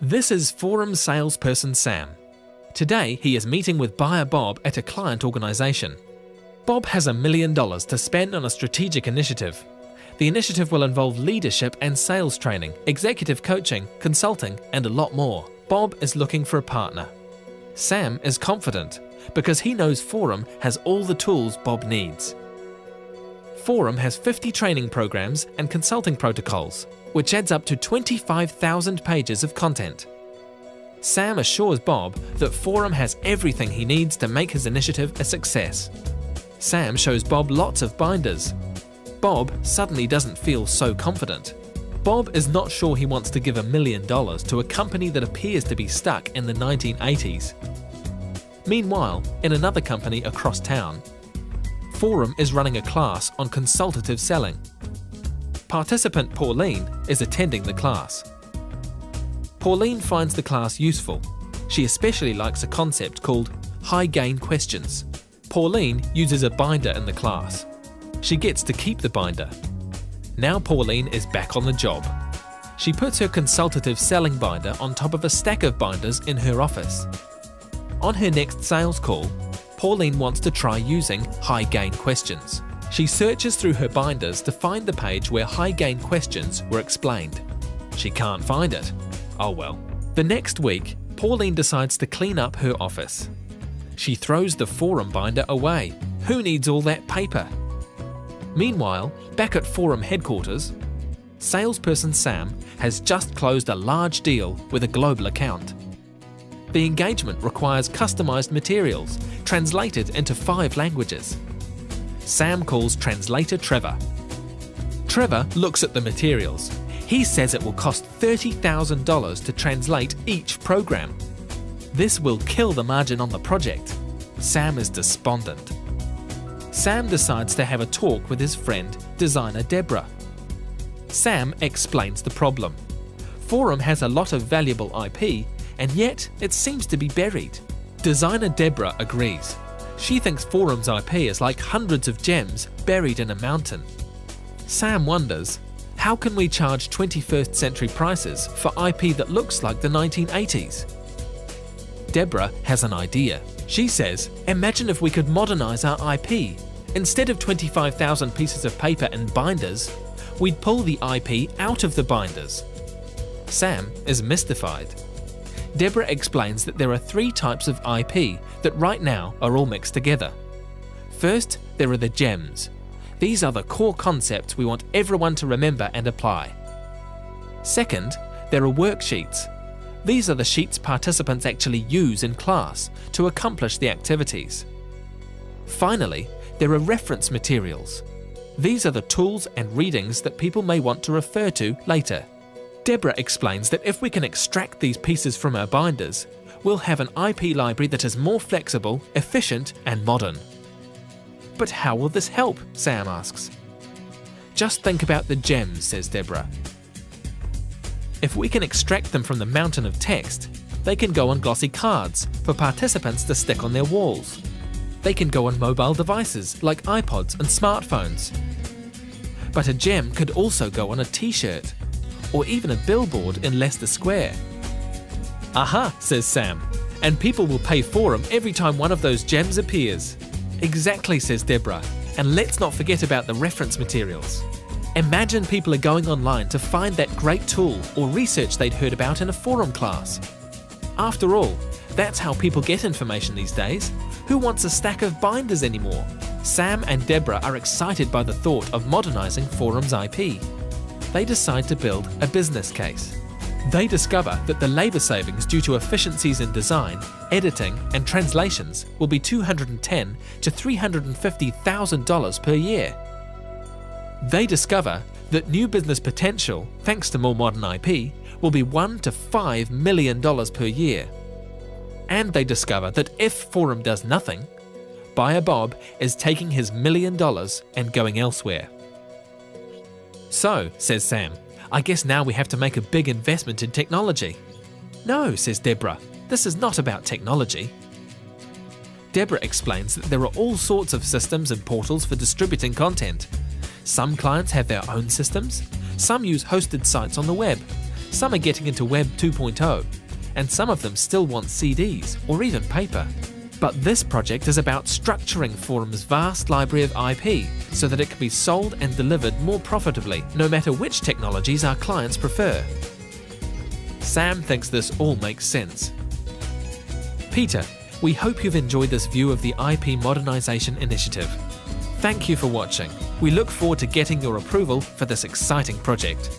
This is forum salesperson Sam. Today, he is meeting with buyer Bob at a client organisation. Bob has $1 million to spend on a strategic initiative. The initiative will involve leadership and sales training, executive coaching, consulting, and a lot more. Bob is looking for a partner. Sam is confident because he knows Forum has all the tools Bob needs. Forum has 50 training programs and consulting protocols, which adds up to 25,000 pages of content. Sam assures Bob that Forum has everything he needs to make his initiative a success. Sam shows Bob lots of binders. Bob suddenly doesn't feel so confident. Bob is not sure he wants to give $1 million to a company that appears to be stuck in the 1980s. Meanwhile, in another company across town, Forum is running a class on consultative selling. Participant Pauline is attending the class. Pauline finds the class useful. She especially likes a concept called high-gain questions. Pauline uses a binder in the class. She gets to keep the binder. Now Pauline is back on the job. She puts her consultative selling binder on top of a stack of binders in her office. On her next sales call, Pauline wants to try using high-gain questions. She searches through her binders to find the page where high-gain questions were explained. She can't find it. Oh well. The next week, Pauline decides to clean up her office. She throws the Forum binder away. Who needs all that paper? Meanwhile, back at Forum headquarters, salesperson Sam has just closed a large deal with a global account. The engagement requires customized materials, translated into 5 languages. Sam calls translator Trevor. Trevor looks at the materials. He says it will cost $30,000 to translate each program. This will kill the margin on the project. Sam is despondent. Sam decides to have a talk with his friend, designer Deborah. Sam explains the problem. Forum has a lot of valuable IP, and yet it seems to be buried. Designer Deborah agrees. She thinks Forum's IP is like hundreds of gems buried in a mountain. Sam wonders, how can we charge 21st century prices for IP that looks like the 1980s? Deborah has an idea. She says, imagine if we could modernize our IP. Instead of 25,000 pieces of paper and binders, we'd pull the IP out of the binders. Sam is mystified. Deborah explains that there are 3 types of IP that right now are all mixed together. First, there are the gems. These are the core concepts we want everyone to remember and apply. Second, there are worksheets. These are the sheets participants actually use in class to accomplish the activities. Finally, there are reference materials. These are the tools and readings that people may want to refer to later. Deborah explains that if we can extract these pieces from our binders, we'll have an IP library that is more flexible, efficient, and modern. But how will this help? Sam asks. Just think about the gems, says Deborah. If we can extract them from the mountain of text, they can go on glossy cards for participants to stick on their walls. They can go on mobile devices like iPods and smartphones. But a gem could also go on a t-shirt, or even a billboard in Leicester Square. Aha, says Sam, and people will pay Forum every time one of those gems appears. Exactly, says Deborah, and let's not forget about the reference materials. Imagine people are going online to find that great tool or research they'd heard about in a Forum class. After all, that's how people get information these days. Who wants a stack of binders anymore? Sam and Deborah are excited by the thought of modernizing Forum's IP. They decide to build a business case. They discover that the labor savings due to efficiencies in design, editing, and translations will be $210,000 to $350,000 per year. They discover that new business potential, thanks to more modern IP, will be $1 to $5 million per year. And they discover that if Forum does nothing, buyer Bob is taking his $1 million and going elsewhere. So, says Sam, I guess now we have to make a big investment in technology. No, says Deborah, this is not about technology. Deborah explains that there are all sorts of systems and portals for distributing content. Some clients have their own systems, some use hosted sites on the web, Some are getting into Web 2.0, and some of them still want CDs or even paper. But this project is about structuring Forum's vast library of IP so that it can be sold and delivered more profitably, no matter which technologies our clients prefer. Sam thinks this all makes sense. Peter, we hope you've enjoyed this view of the IP Modernisation Initiative. Thank you for watching. We look forward to getting your approval for this exciting project.